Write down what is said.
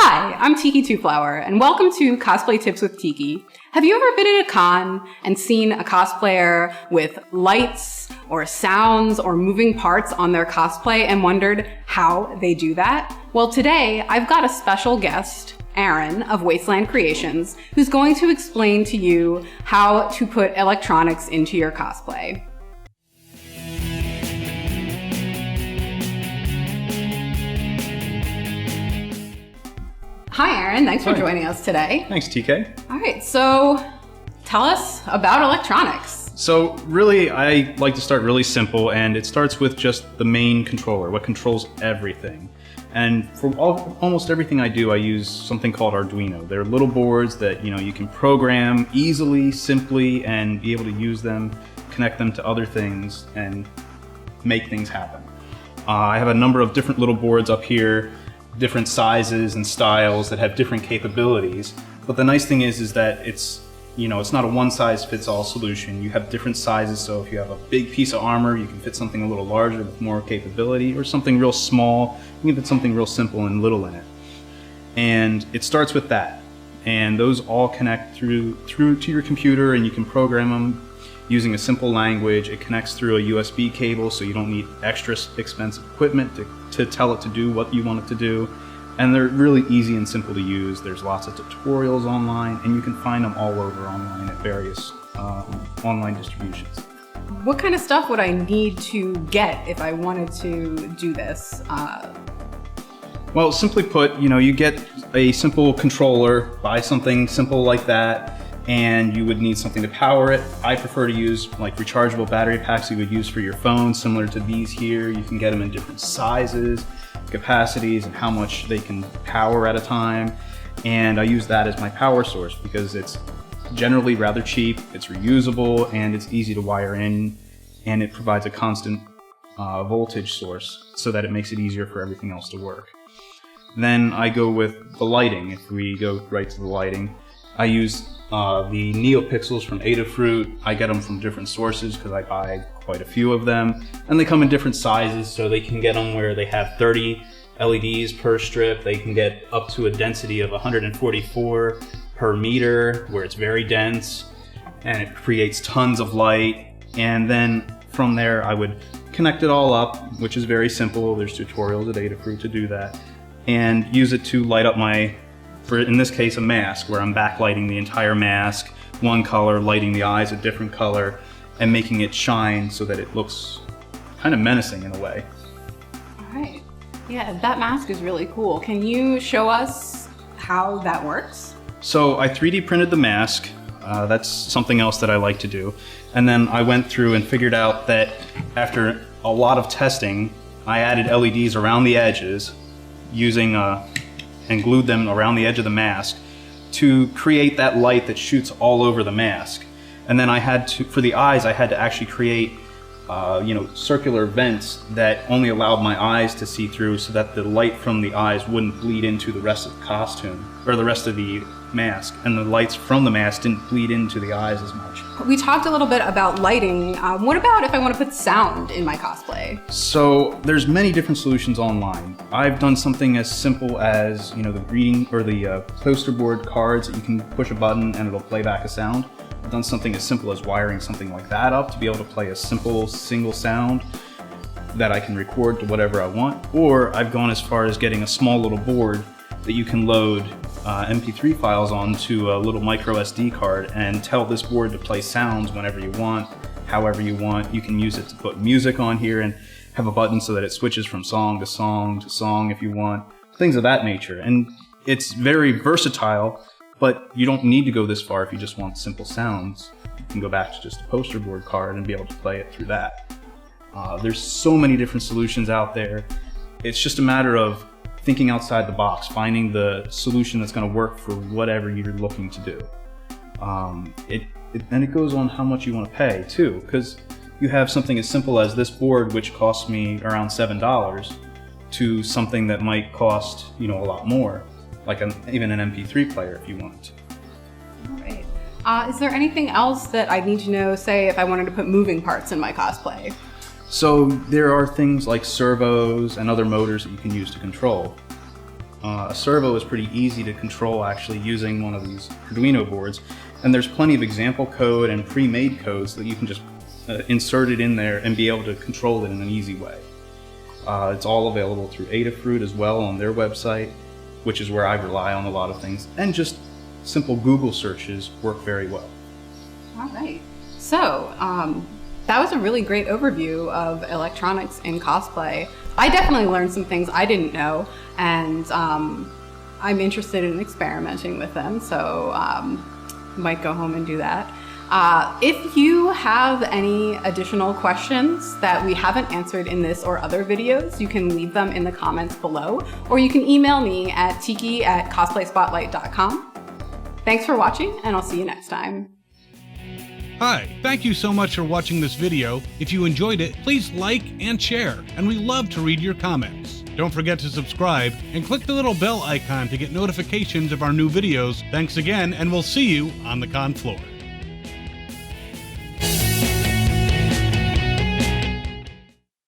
Hi, I'm Tiki Two Flower, and welcome to Cosplay Tips with Tiki. Have you ever been at a con and seen a cosplayer with lights or sounds or moving parts on their cosplay and wondered how they do that? Well, today I've got a special guest, Aaron of Wasteland Creations, who's going to explain to you how to put electronics into your cosplay. Hi, Aaron. Thanks for joining us today. Thanks, TK. All right, so tell us about electronics. So really, I like to start really simple, and it starts with just the main controller, what controls everything. And for almost everything I do, I use something called Arduino. They're little boards that you can program easily, simply, and be able to use them, connect them to other things, and make things happen. I have a number of different little boards up here, different sizes and styles that have different capabilities. But the nice thing is that it's not a one-size-fits-all solution. You have different sizes, so if you have a big piece of armor, you can fit something a little larger with more capability, or something real small, you can fit something real simple and little in it. And it starts with that. And those all connect through to your computer, and you can program them using a simple language. It connects through a USB cable, so you don't need extra expensive equipment to tell it to do what you want it to do. And they're really easy and simple to use. There's lots of tutorials online, and you can find them all over online at various online distributions. What kind of stuff would I need to get if I wanted to do this? Well, simply put, you get a simple controller, buy something simple like that, and you would need something to power it. I prefer to use like rechargeable battery packs you would use for your phone, similar to these here. You can get them in different sizes, capacities, and how much they can power at a time. And I use that as my power source because it's generally rather cheap, it's reusable, and it's easy to wire in, and it provides a constant voltage source so that it makes it easier for everything else to work. Then I go with the lighting. If we go right to the lighting, I use the NeoPixels from Adafruit. I get them from different sources because I buy quite a few of them, and they come in different sizes, so they can get them where they have 30 LEDs per strip. They can get up to a density of 144 per meter, where it's very dense, and it creates tons of light. And then from there, I would connect it all up, which is very simple. There's tutorials at Adafruit to do that, and use it to light up in this case, a mask, where I'm backlighting the entire mask, one color, lighting the eyes a different color, and making it shine so that it looks kind of menacing in a way. All right. Yeah, that mask is really cool. Can you show us how that works? So I 3D printed the mask. That's something else that I like to do. And then I went through and figured out that after a lot of testing, I added LEDs around the edges and glued them around the edge of the mask to create that light that shoots all over the mask. And then for the eyes, I had to actually create circular vents that only allowed my eyes to see through, so that the light from the eyes wouldn't bleed into the rest of the costume, or the rest of the mask, and the lights from the mask didn't bleed into the eyes as much. We talked a little bit about lighting. What about if I want to put sound in my cosplay? So there's many different solutions online. I've done something as simple as the greeting or the poster board cards that you can push a button and it'll play back a sound. I've done something as simple as wiring something like that up to be able to play a simple single sound that I can record to whatever I want. Or I've gone as far as getting a small little board that you can load MP3 files onto a little micro SD card and tell this board to play sounds whenever you want, however you want. You can use it to put music on here and have a button so that it switches from song to song to song if you want, things of that nature. And it's very versatile, but you don't need to go this far if you just want simple sounds. You can go back to just a poster board card and be able to play it through that. There's so many different solutions out there. It's just a matter of thinking outside the box, finding the solution that's going to work for whatever you're looking to do. Then it goes on how much you want to pay too, because you have something as simple as this board, which costs me around $7, to something that might cost a lot more, like even an MP3 player if you wanted to. All right. Is there anything else that I need to know, say if I wanted to put moving parts in my cosplay? So there are things like servos and other motors that you can use to control. A servo is pretty easy to control actually using one of these Arduino boards, and there's plenty of example code and pre-made codes that you can just insert it in there and be able to control it in an easy way. It's all available through Adafruit as well on their website, which is where I rely on a lot of things, and just simple Google searches work very well. All right. So, that was a really great overview of electronics in cosplay. I definitely learned some things I didn't know, and I'm interested in experimenting with them, so might go home and do that. If you have any additional questions that we haven't answered in this or other videos, you can leave them in the comments below, or you can email me at tiki@cosplayspotlight.com. Thanks for watching, and I'll see you next time. Hi, thank you so much for watching this video. If you enjoyed it, please like and share, and we love to read your comments. Don't forget to subscribe and click the little bell icon to get notifications of our new videos. Thanks again, and we'll see you on the con floor.